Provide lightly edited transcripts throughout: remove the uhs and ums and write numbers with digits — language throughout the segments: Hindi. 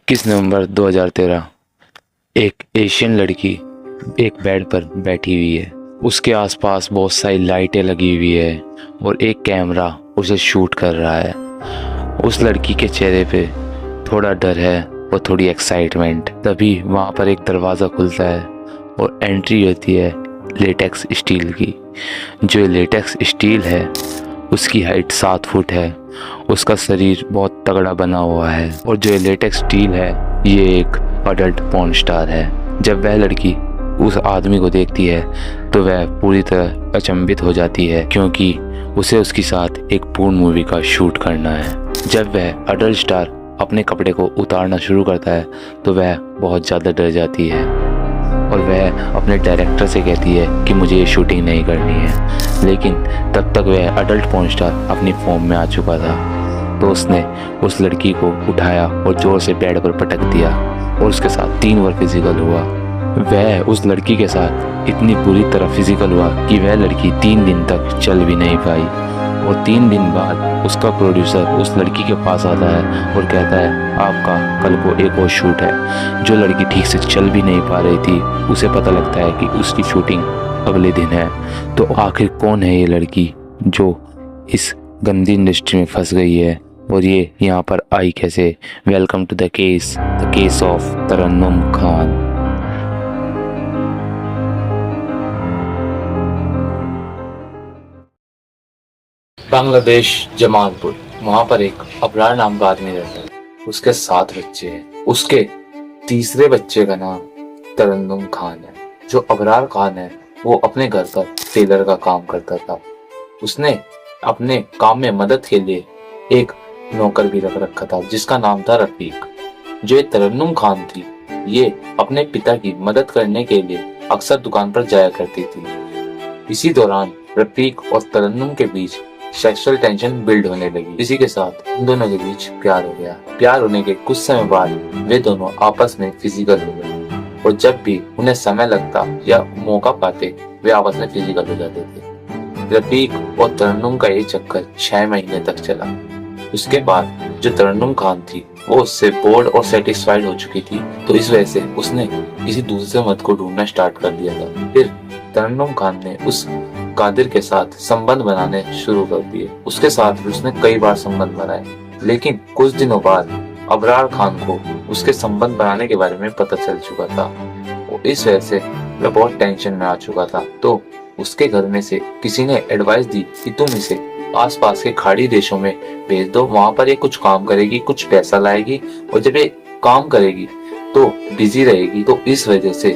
21 नवंबर 2013। एक एशियन लड़की एक बेड पर बैठी हुई है। उसके आसपास बहुत सारी लाइटें लगी हुई है और एक कैमरा उसे शूट कर रहा है। उस लड़की के चेहरे पे थोड़ा डर है और थोड़ी एक्साइटमेंट। तभी वहाँ पर एक दरवाज़ा खुलता है और एंट्री होती है लेटेक्स स्टील की। जो लेटेक्स स्टील है उसकी हाइट 7 फुट है। उसका शरीर बहुत तगड़ा बना हुआ है और जो लेटेक्स स्टील है ये एक अडल्ट पॉर्न स्टार है। जब वह लड़की उस आदमी को देखती है तो वह पूरी तरह अचंभित हो जाती है, क्योंकि उसे उसके साथ एक पूर्ण मूवी का शूट करना है। जब वह अडल्ट स्टार अपने कपड़े को उतारना शुरू करता है तो वह बहुत ज़्यादा डर जाती है और वह अपने डायरेक्टर से कहती है कि मुझे ये शूटिंग नहीं करनी है। लेकिन तब तक वह अडल्ट पॉर्न स्टार अपनी फॉर्म में आ चुका था, तो उसने उस लड़की को उठाया और जोर से बेड पर पटक दिया और उसके साथ 3 बार फिजिकल हुआ। वह उस लड़की के साथ इतनी बुरी तरह फिजिकल हुआ कि वह लड़की 3 दिन तक चल भी नहीं पाई। और 3 दिन बाद उसका प्रोड्यूसर उस लड़की के पास आता है और कहता है आपका कल को एक और शूट है। जो लड़की ठीक से चल भी नहीं पा रही थी उसे पता लगता है कि उसकी शूटिंग अगले दिन है। तो आखिर कौन है ये लड़की जो इस गंदी इंडस्ट्री में फंस गई है और ये यहाँ पर आई कैसे? Welcome to the case of Tarannum Khan. Bangladesh Jamalpur, वहाँ पर एक अबरार नाम का आदमी रहता है। उसके 7 बच्चे हैं। उसके तीसरे बच्चे का नाम तरन्नुम खान है। जो अबरार खान है वो अपने घर पर टेलर का काम करता था। उसने अपने काम में मदद के लिए एक नौकर भी रख रखा था जिसका नाम था रफीक। जो तरन्नुम खान थी ये अपने पिता की मदद करने के लिए अक्सर दुकान पर जाया करती थी। इसी दौरान रफीक और तरन्नुम के बीच सेक्सुअल टेंशन बिल्ड होने लगी। इसी के साथ उन दोनों के बीच प्यार हो गया। प्यार होने के कुछ समय बाद वे दोनों आपस में फिजिकल हो गए और जब भी उन्हें समय लगता या मौका पाते वे आपस में फिजिकल हो जाते थे। रफीक और तरन्नुम का ये चक्कर 6 महीने तक चला। उसके बाद जो तरन्नुम खान थी वो उससे बोर्ड और सेटिस्फाइड हो चुकी थी, तो इस वजह से उसने किसी दूसरे मर्द को ढूंढना स्टार्ट कर दिया था। फिर तरन्नुम खान ने उस कादिर के साथ संबंध बनाने शुरू कर दिए। उसके साथ उसने कई बार संबंध बनाए, लेकिन कुछ दिनों बाद अबरार खान को उसके संबंध बनाने के बारे में पता चल चुका था। इस वजह से वह बहुत टेंशन में आ चुका था। तो उसके घर में से किसी ने एडवाइस दी कि तुम इसे आसपास के खाड़ी देशों में भेज दो, वहां पर ये कुछ काम करेगी, कुछ पैसा लाएगी और जब ये काम करेगी तो बिजी रहेगी। तो इस वजह से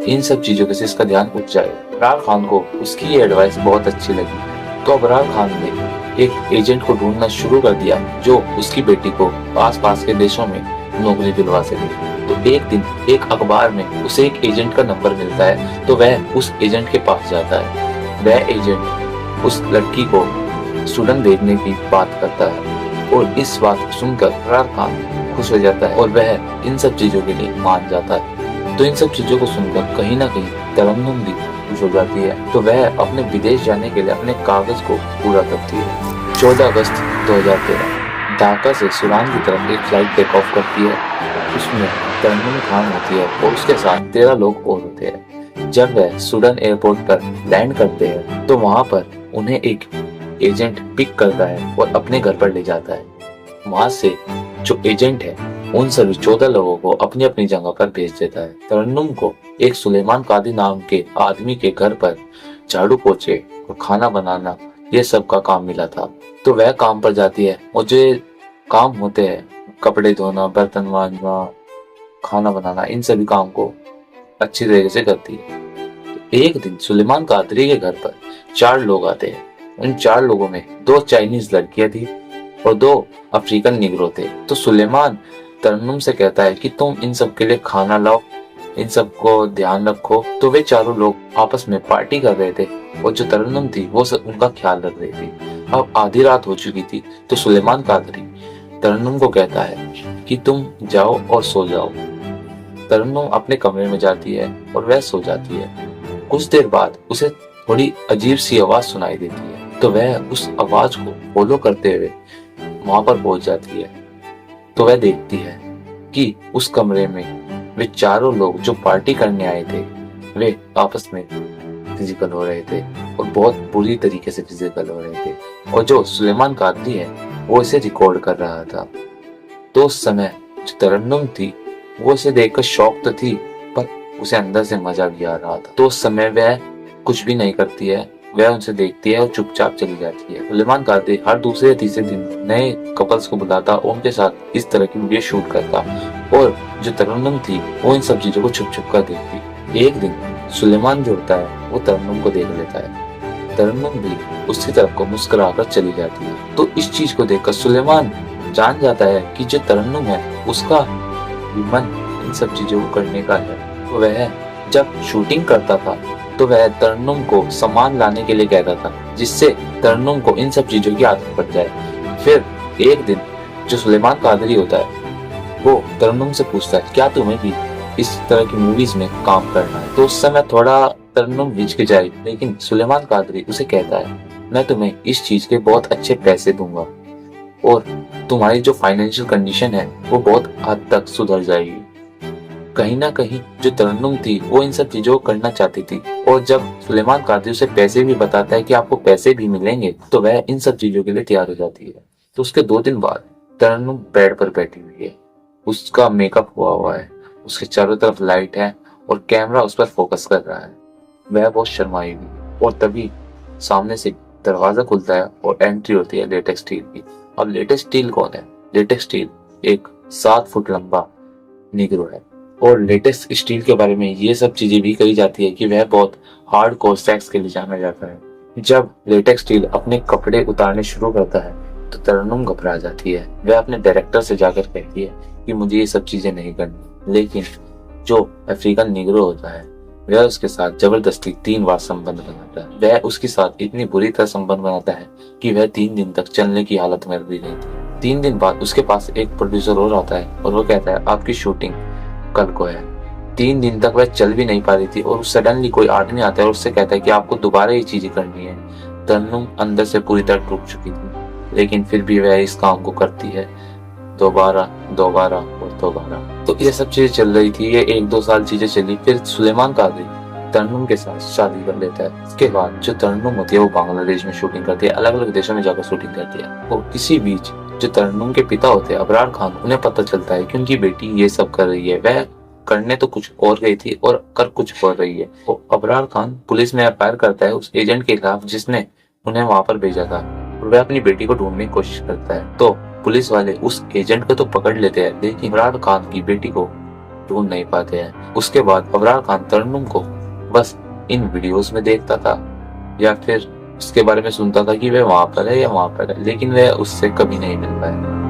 इन सब चीजों से इसका ध्यान उठ जाए। अबरार खान को उसकी ये एडवाइस बहुत अच्छी लगी, तो अबरार खान ने एक एजेंट को ढूंढना शुरू कर दिया जो उसकी बेटी को आसपास के देशों में नौकरी दिलवा सके। तो एक दिन एक अखबार में उसे एक एजेंट का नंबर मिलता है, तो वह उस एजेंट के पास जाता है। वह एजेंट उस लड़की को सूडन भेजने की बात करता है और इस बात को सुनकर अबरार खान खुश हो जाता है और वह इन सब चीजों के लिए मान जाता है। तो इन सब चीजों को सुनकर कहीं ना कहीं तरन्नुम भी खुश हो जाती है, तो वह अपने विदेश जाने के लिए अपने कागज को पूरा करती है। 14 अगस्त 2013 ढाका से सूडान की तरफ एक फ्लाइट टेक ऑफ करती है। उसमें तरन्नुम खान होती है और उसके साथ 13 लोग और होते हैं। जब वह सूडन एयरपोर्ट पर लैंड करते हैं तो वहां पर उन्हें एक एजेंट पिक करता है और अपने घर पर ले जाता है। वहां से जो एजेंट है उन सभी 14 लोगों को अपनी अपनी जगह पर भेज देता है। तरन्नुम को एक सुलेमान कादी नाम के आदमी के घर पर झाड़ू पोछे और खाना बनाना ये सब का काम मिला था। तो वह काम पर जाती है और जो काम होते हैं कपड़े धोना, बर्तन मांजना, खाना बनाना, इन सभी काम को अच्छी तरीके से करती है। तो एक दिन सुलेमान कादरी के घर पर 4 लोग आते हैं। उन 4 लोगों में 2 चाइनीज लड़कियां थी और 2 अफ्रीकन निगरो थे। तो सुलेमान तरन्नुम से कहता है कि तुम इन सब के लिए खाना लाओ, इन सब को ध्यान रखो। तो वे चारों लोग आपस में पार्टी कर रहे थे और जो तरन्नुम थी वो सब उनका ख्याल रख रही थी। अब आधी रात हो चुकी थी, तो सुलेमान कादरी तरन्नुम को कहता है कि तुम जाओ और सो जाओ। तरन्नुम अपने कमरे में जाती है और वह सो जाती है। कुछ देर बाद उसे थोड़ी अजीब सी आवाज सुनाई देती है, तो वह उस आवाज को फॉलो करते हुए वहां पर पहुंच जाती है। तो वह देखती है कि उस कमरे में वे चारों लोग जो पार्टी करने आए थे वे आपस में फिजिकल हो रहे थे और बहुत बुरी तरीके से फिजिकल हो रहे थे, और जो सुलेमान कादरी है वो इसे रिकॉर्ड कर रहा था। तो उस समय जो तरन्नुम थी वो इसे देखकर शॉक तो थी, पर उसे अंदर से मजा भी आ रहा था। तो उस समय वह कुछ भी नहीं करती है, वह उनसे देखती है और चुपचाप चली जाती है। सुलेमान कादरी हर दूसरे या तीसरे दिन नए कपल्स को बुलाता और उनके साथ इस तरह की वीडियो शूट करता, और जो तरन्नुम थी वो इन सब चीजों को छुप छुप कर देखती। एक दिन सुलेमान जो होता है वो तरन्नुम को देख लेता है, तरन्नुम भी उसकी तरफ को मुस्कुराकर चली जाती है। तो इस चीज को देखकर सुलेमान जान जाता है कि जो तरन्नुम है उसका मन इन सब चीजों को करने का है। तो वह जब शूटिंग करता था तो वह तरन्नुम को सामान लाने के लिए कहता था, जिससे तरन्नुम को इन सब चीजों की आदत पड़ जाए। फिर एक दिन जो सुलेमान कादरी होता है वो तरन्नुम से पूछता है, क्या तुम्हें भी इस तरह की मूवीज में काम करना है? तो उस समय थोड़ा तरन्नुम हिचकिचाई, लेकिन सुलेमान कादरी उसे कहता है, मैं तुम्हें इस चीज के बहुत अच्छे पैसे दूंगा और तुम्हारी जो फाइनेंशियल कंडीशन है वो बहुत हद तक सुधर जाएगी। कहीं ना कहीं जो तरन्नुम थी वो इन सब चीजों को करना चाहती थी, और जब सुलेमान कादरी उसे पैसे भी बताता है कि आपको पैसे भी मिलेंगे तो वह इन सब चीजों के लिए तैयार हो जाती है। तो उसके 2 दिन बाद तरन्नुम बेड पर बैठी हुई है, उसका मेकअप हुआ है, उसके चारों तरफ लाइट है और कैमरा उस पर फोकस कर रहा है। वह बहुत शर्माई हुई है, और तभी सामने से दरवाजा खुलता है और एंट्री होती है लेटेक्स स्टील की। अब लेटेक्स स्टील कौन है? लेटेक्स स्टील एक 7 फुट लंबा निग्रो है, और लेटेक्स स्टील के बारे में ये सब चीजें भी कही जाती है कि वह बहुत हार्डकोर सेक्स के लिए जाना जाता है। जब लेटेक्स स्टील अपने कपड़े उतारने शुरू करता है तो तरन्नुम घबरा जाती है। वह अपने डायरेक्टर से जाकर कहती है कि मुझे ये सब चीजें नहीं करनी, लेकिन जो अफ्रीकन निग्रो होता है वह उसके साथ जबरदस्ती 3 बार संबंध बनाता है। वह उसके साथ इतनी बुरी तरह संबंध बनाता है कि वह 3 दिन तक चलने की हालत में भी नहीं थी। 3 दिन बाद उसके पास एक प्रोड्यूसर और आता है और वो कहता है आपकी शूटिंग कल को है। 3 दिन तक वह चल भी नहीं पा रही थी, और सडनली कोई आदमी आता है और उससे कहता है कि आपको दोबारा ये चीजें करनी है। तरन्नुम अंदर से पूरी तरह टूट चुकी थी, लेकिन फिर भी वह इस काम को करती है, दोबारा और दोबारा। तो ये सब चीजें चल रही थी, ये 1-2 साल चीजें चली। फिर सुलेमान कादरी तरन्नुम के साथ शादी कर लेता है। इसके बाद जो तरन्नुम होती है वो बांग्लादेश में शूटिंग करती है, अलग अलग देशों में जाकर शूटिंग करती है। और इसी बीच जो तरन्नुम के पिता होते हैं अबरार खान, उन्हें पता चलता है कि उनकी बेटी ये सब कर रही है। वह करने तो कुछ और गई थी और कर कुछ और रही है। तो अबरार खान पुलिस में एफआईआर करता है उस एजेंट के खिलाफ जिसने उन्हें वहां पर भेजा था, और वह अपनी बेटी को ढूंढने की कोशिश करता है। तो पुलिस वाले उस एजेंट को तो पकड़ लेते हैं, लेकिन अबरार खान की बेटी को ढूंढ नहीं पाते हैं। उसके बाद अबरार खान तरन्नुम को बस इन वीडियोस में देखता था, या फिर उसके बारे में सुनता था कि वह वहां पर है या वहां पर है, लेकिन वह उससे कभी नहीं मिल पाया।